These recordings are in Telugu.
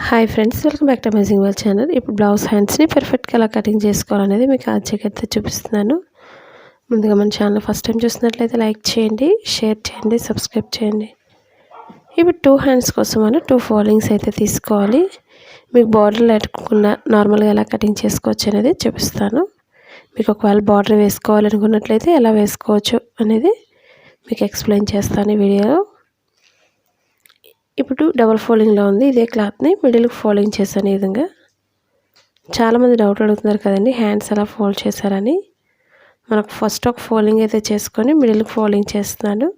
Hi friends, welcome back to amazing world channel. ఇప్పుడు బ్లౌజ్ హ్యాండ్స్ని పర్ఫెక్ట్గా ఎలా కటింగ్ చేసుకోవాలనేది మీకు ఆచరణతో చూపిస్తున్నాను. ముందుగా మన ఛానల్ ఫస్ట్ టైం చూసినట్లయితే లైక్ చేయండి, షేర్ చేయండి, సబ్స్క్రైబ్ చేయండి. ఇప్పుడు 2 హ్యాండ్స్ కోసం మనం 2 ఫోల్డింగ్స్ అయితే తీసుకోవాలి. మీకు బార్డర్ లేకుండా నార్మల్గా ఎలా కటింగ్ చేసుకోవచ్చు అనేది చూపిస్తాను. మీకు ఒకవేళ బార్డర్ వేసుకోవాలనుకున్నట్లయితే ఎలా వేసుకోవచ్చు అనేది మీకు ఎక్స్ప్లెయిన్ చేస్తాను ఈ వీడియోలో. ఇప్పుడు డబుల్ ఫోల్డింగ్లో ఉంది. ఇదే క్లాత్ని మిడిల్కి ఫోల్డింగ్ చేశాను. ఈ విధంగా చాలామంది డౌట్ అడుగుతున్నారు కదండి, హ్యాండ్స్ ఎలా ఫోల్డ్ చేశారని. మనకు ఫస్ట్ ఒక ఫోల్డింగ్ అయితే చేసుకొని మిడిల్కి ఫోల్డింగ్ చేస్తున్నాను.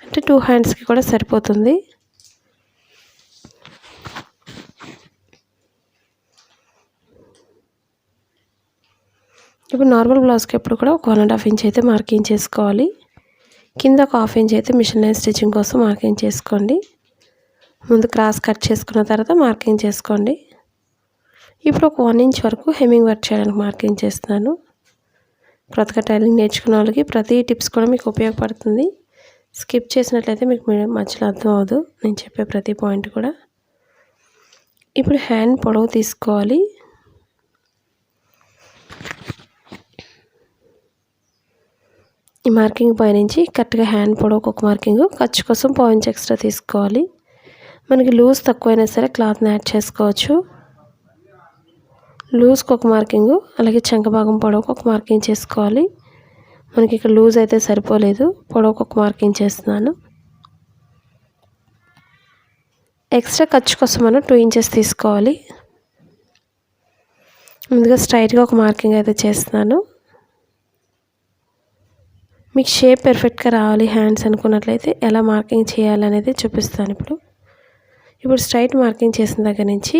అంటే 2 హ్యాండ్స్కి కూడా సరిపోతుంది. ఇప్పుడు నార్మల్ బ్లౌజ్కి ఎప్పుడు కూడా ఒక 1.5 ఇంచ్ అయితే మార్కింగ్ చేసుకోవాలి. కింద ఒక 1/2 ఇంచ్ అయితే మిషన్ లైన్ స్టిచ్చింగ్ కోసం మార్కింగ్ చేసుకోండి. ముందు క్రాస్ కట్ చేసుకున్న తర్వాత మార్కింగ్ చేసుకోండి. ఇప్పుడు ఒక 1 ఇంచ్ వరకు హెమ్మింగ్ వర్క్ చేయడానికి మార్కింగ్ చేస్తున్నాను. కొత్తగా టైలింగ్ నేర్చుకున్న వాళ్ళకి ప్రతి టిప్స్ కూడా మీకు ఉపయోగపడుతుంది. స్కిప్ చేసినట్లయితే మీకు మధ్యలో అర్థం అవ్వదు నేను చెప్పే ప్రతి పాయింట్ కూడా. ఇప్పుడు హ్యాండ్ పొడవు తీసుకోవాలి. ఈ మార్కింగ్ పైనుంచి కరెక్ట్గా హ్యాండ్ పొడవుకు ఒక మార్కింగ్, ఖర్చు కోసం 1/2 ఇంచ్ ఎక్స్ట్రా తీసుకోవాలి. మనకి లూజ్ తక్కువైనా సరే క్లాత్ని యాడ్ చేసుకోవచ్చు. లూజ్కి ఒక మార్కింగు, అలాగే చంక భాగం పొడవుకు ఒక మార్కింగ్ చేసుకోవాలి. మనకి ఇక్కడ లూజ్ అయితే సరిపోలేదు, పొడవుకు ఒక మార్కింగ్ చేస్తున్నాను. ఎక్స్ట్రా ఖర్చు కోసం మనం 2 ఇంచెస్ తీసుకోవాలి. ముందుగా స్ట్రైట్గా ఒక మార్కింగ్ అయితే చేస్తున్నాను. మీకు షేప్ పర్ఫెక్ట్గా రావాలి హ్యాండ్స్ అనుకున్నట్లయితే ఎలా మార్కింగ్ చేయాలనేది చూపిస్తాను. ఇప్పుడు స్ట్రైట్ మార్కింగ్ చేసిన దగ్గర నుంచి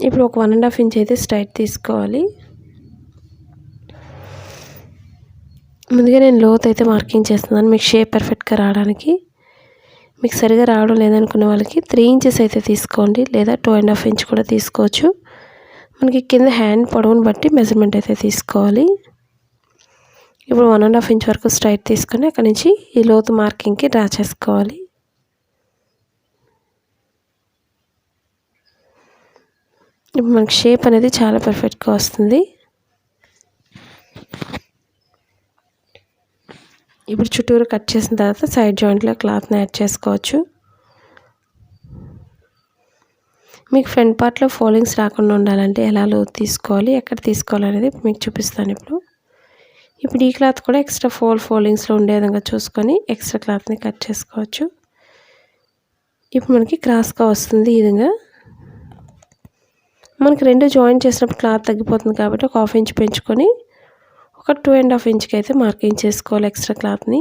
ఇప్పుడు ఒక 1.5 ఇంచ్ అయితే స్ట్రైట్ తీసుకోవాలి. ముందుగా నేను లోత్ అయితే మార్కింగ్ చేస్తున్నాను మీకు షేప్ పర్ఫెక్ట్గా రావడానికి. మీకు సరిగా రావడం లేదనుకునే వాళ్ళకి 3 ఇంచెస్ అయితే తీసుకోండి, లేదా 2.5 ఇంచ్ కూడా తీసుకోవచ్చు. మనకి కింద హ్యాండ్ పొడవును బట్టి మెజర్మెంట్ అయితే తీసుకోవాలి. ఇప్పుడు 1.5 ఇంచ్ వరకు స్ట్రైట్ తీసుకొని అక్కడి నుంచి ఈ లోతు మార్కింగ్కి డ్రా చేసుకోవాలి. ఇప్పుడు మనకి షేప్ అనేది చాలా పర్ఫెక్ట్గా వస్తుంది. ఇప్పుడు చుట్టూరు కట్ చేసిన తర్వాత సైడ్ జాయింట్లో క్లాత్ని యాడ్ చేసుకోవచ్చు. మీకు ఫ్రంట్ పార్ట్లో ఫోల్డింగ్స్ రాకుండా ఉండాలంటే ఎలా లోతు తీసుకోవాలి, ఎక్కడ తీసుకోవాలి అనేది మీకు చూపిస్తాను. ఇప్పుడు ఈ క్లాత్ కూడా ఎక్స్ట్రా ఫోల్డింగ్స్లో ఉండే విధంగా చూసుకొని ఎక్స్ట్రా క్లాత్ని కట్ చేసుకోవచ్చు. ఇప్పుడు మనకి క్రాస్గా వస్తుంది. ఈ విధంగా మనకి 2 జాయిన్ చేసినప్పుడు క్లాత్ తగ్గిపోతుంది కాబట్టి ఒక 1/2 ఇంచ్ పెంచుకొని ఒక 2.5 ఇంచ్కి అయితే మార్కింగ్ చేసుకోవాలి ఎక్స్ట్రా క్లాత్ని.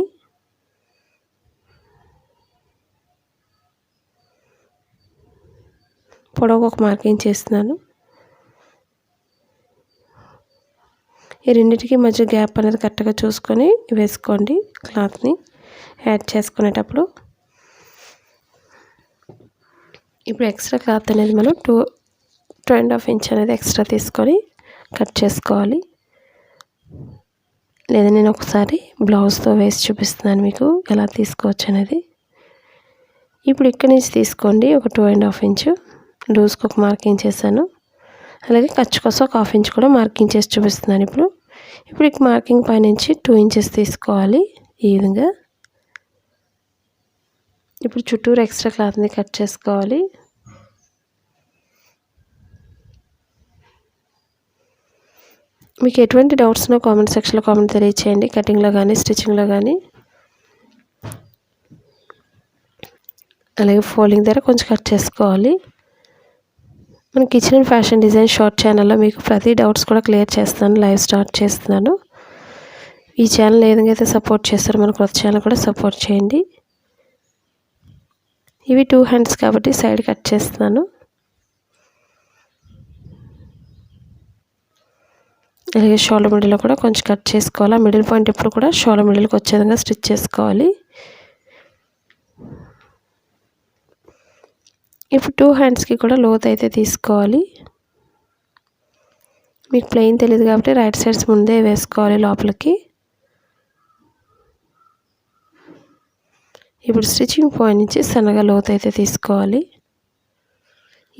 పొడవుకు ఒక మార్కింగ్ చేస్తున్నాను. ఈ రెండింటికి మధ్య గ్యాప్ అనేది కరెక్ట్గా చూసుకొని వేసుకోండి క్లాత్ని యాడ్ చేసుకునేటప్పుడు. ఇప్పుడు ఎక్స్ట్రా క్లాత్ అనేది మనం 2.5 ఇంచ్ అనేది ఎక్స్ట్రా తీసుకొని కట్ చేసుకోవాలి. లేదా నేను ఒకసారి బ్లౌజ్తో వేసి చూపిస్తున్నాను మీకు ఎలా తీసుకోవచ్చు అనేది. ఇప్పుడు ఇక్కడి నుంచి తీసుకోండి ఒక 2.5 ఇంచ్ లూజ్కి ఒక మార్కింగ్ చేశాను. అలాగే ఖర్చు కోసం ఒక 1/2 ఇంచ్ కూడా మార్కింగ్ చేసి చూపిస్తున్నాను. ఇప్పుడు ఈ మార్కింగ్ పైనుంచి 2 ఇంచెస్ తీసుకోవాలి ఈ విధంగా. ఇప్పుడు చుట్టూరు ఎక్స్ట్రా క్లాత్ని కట్ చేసుకోవాలి. మీకు ఎటువంటి డౌట్స్నో కామెంట్ సెక్షన్లో కామెంట్ తెలియచేయండి. కటింగ్లో కానీ స్టిచ్చింగ్లో కానీ. అలాగే ఫోల్డింగ్ దగ్గర కొంచెం కట్ చేసుకోవాలి. మన kitchen and fashion design short ఛానల్లో మీకు ప్రతి డౌట్స్ కూడా క్లియర్ చేస్తాను. లైవ్ స్టార్ట్ చేస్తున్నాను. ఈ ఛానల్ ఏ విధంగా అయితే సపోర్ట్ చేస్తారో మన కొత్త ఛానల్ కూడా సపోర్ట్ చేయండి. ఇవి 2 హ్యాండ్స్ కాబట్టి సైడ్ కట్ చేస్తున్నాను. అలాగే షోల్డర్ మిడిల్లో కూడా కొంచెం కట్ చేసుకోవాలి. మిడిల్ పాయింట్ ఎప్పుడు కూడా షోల్డర్ మిడిల్కి వచ్చే విధంగా స్టిచ్ చేసుకోవాలి. ఇప్పుడు 2 హ్యాండ్స్కి కూడా లోత్ అయితే తీసుకోవాలి. మీకు ప్లెయిన్ తెలియదు కాబట్టి రైట్ సైడ్స్ ముందే వేసుకోవాలి లోపలికి. ఇప్పుడు స్టిచ్చింగ్ పాయింట్ నుంచి సన్నగా లోతు అయితే తీసుకోవాలి.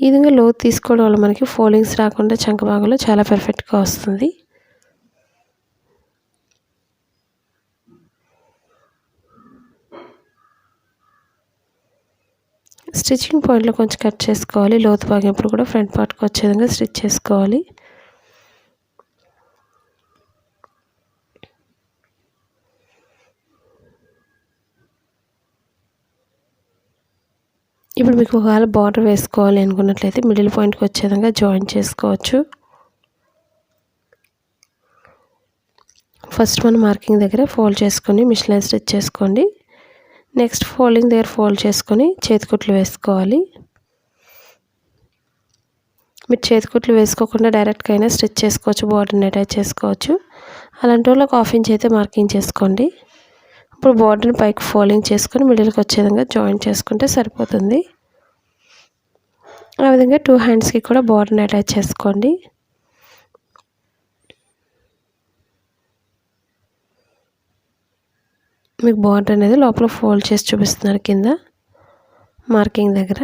ఈ విధంగా లోతు తీసుకోవడం వల్ల మనకి ఫోల్డింగ్స్ రాకుండా చంక భాగంలో చాలా పర్ఫెక్ట్గా వస్తుంది. స్టిచ్చింగ్ పాయింట్లో కొంచెం కట్ చేసుకోవాలి. లోతు భాగం ఎప్పుడు కూడా ఫ్రంట్ పార్ట్కి వచ్చే విధంగా స్టిచ్ చేసుకోవాలి. ఇప్పుడు మీకు ఒకవేళ బార్డర్ వేసుకోవాలి అనుకున్నట్లయితే మిడిల్ పాయింట్కి వచ్చే విధంగా జాయిన్ చేసుకోవచ్చు. ఫస్ట్ మనం మార్కింగ్ దగ్గర ఫోల్డ్ చేసుకొని మిషన్ లైన్ స్టిచ్ చేసుకోండి. నెక్స్ట్ ఫోల్డింగ్ దగ్గర ఫోల్డ్ చేసుకొని చేతికుట్లు వేసుకోవాలి. మీరు చేతికుట్లు వేసుకోకుండా డైరెక్ట్గా అయినా స్టిచ్ చేసుకోవచ్చు, బార్డర్ని అటాచ్ చేసుకోవచ్చు. అలాంటి వాళ్ళకి 1/2 ఇంచ్ అయితే మార్కింగ్ చేసుకోండి. ఇప్పుడు బార్డర్ని పైకి ఫోల్డింగ్ చేసుకొని మిడిల్కి వచ్చే విధంగా జాయిన్ చేసుకుంటే సరిపోతుంది. ఆ విధంగా 2 హ్యాండ్స్కి కూడా బార్డర్ని అటాచ్ చేసుకోండి. మీకు బార్డర్ అనేది లోపల ఫోల్డ్ చేసి చూపిస్తున్నారు కింద మార్కింగ్ దగ్గర.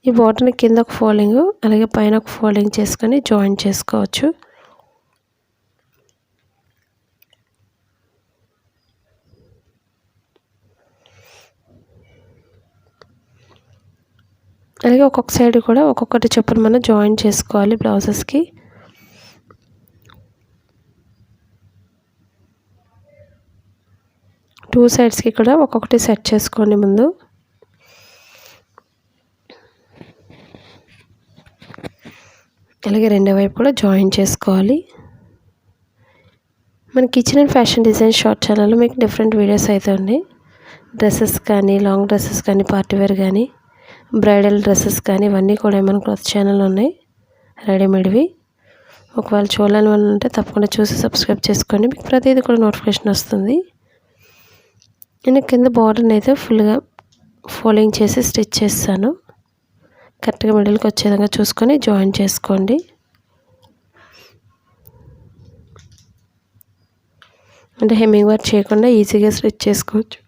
ఈ బార్డర్ని కింద ఒక ఫోల్డింగ్ అలాగే పైన ఒక ఫోల్డింగ్ చేసుకొని జాయిన్ చేసుకోవచ్చు. అలాగే ఒక్కొక్క సైడ్ కూడా ఒక్కొక్కటి చొప్పున మనం జాయిన్ చేసుకోవాలి బ్లౌజెస్కి. టూ సైడ్స్కి కూడా ఒక్కొక్కటి సెట్ చేసుకోండి ముందు. అలాగే రెండో వైపు కూడా జాయిన్ చేసుకోవాలి. మన kitchen and fashion design short ఛానల్లో మీకు డిఫరెంట్ వీడియోస్ అయితే ఉన్నాయి. డ్రెస్సెస్ కానీ, లాంగ్ డ్రెస్సెస్ కానీ, పార్టీవేర్ కానీ, బ్రైడల్ డ్రెస్సెస్ కానీ ఇవన్నీ కూడా మన క్లాత్ ఛానల్లో ఉన్నాయి రెడీమేడ్వి. ఒకవేళ చూడాలని వాళ్ళు ఉంటే తప్పకుండా చూసి సబ్స్క్రైబ్ చేసుకోండి. మీకు ప్రతిదీ కూడా నోటిఫికేషన్ వస్తుంది. నేను కింద బార్డర్ని అయితే ఫుల్గా ఫోల్డింగ్ చేసి స్టిచ్ చేస్తాను. కరెక్ట్గా మిడిల్కి వచ్చే విధంగా చూసుకొని జాయిన్ చేసుకోండి. అంటే హెమ్మింగ్ వర్క్ చేయకుండా ఈజీగా స్టిచ్ చేసుకోవచ్చు.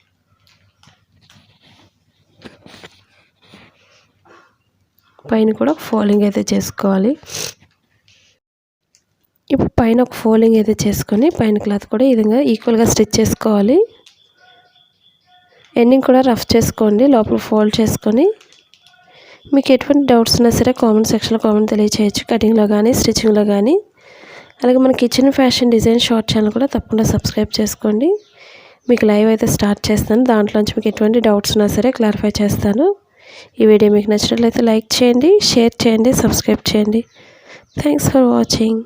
పైన కూడా ఒక ఫోల్డింగ్ అయితే చేసుకోవాలి. ఇప్పుడు పైన ఒక ఫోల్డింగ్ అయితే చేసుకొని పైన క్లాత్ కూడా ఈ విధంగా ఈక్వల్గా స్టిచ్ చేసుకోవాలి. ఎండింగ్ కూడా రఫ్ చేసుకోండి. లోపల ఫోల్డ్ చేసుకొని మీకు ఎటువంటి డౌట్స్ ఉన్నా సరే కామెంట్ సెక్షన్లో కామెంట్ తెలియచేయచ్చు. కటింగ్లో కానీ, స్టిచ్చింగ్లో కానీ. అలాగే మన kitchen fashion design short channel కూడా తప్పకుండా సబ్స్క్రైబ్ చేసుకోండి. మీకు లైవ్ అయితే స్టార్ట్ చేస్తాను. దాంట్లోంచి మీకు ఎటువంటి డౌట్స్ ఉన్నా సరే క్లారిఫై చేస్తాను. ఈ వీడియో మీకు నచ్చినట్లయితే లైక్ చేయండి, షేర్ చేయండి, సబ్స్క్రైబ్ చేయండి. Thanks for watching.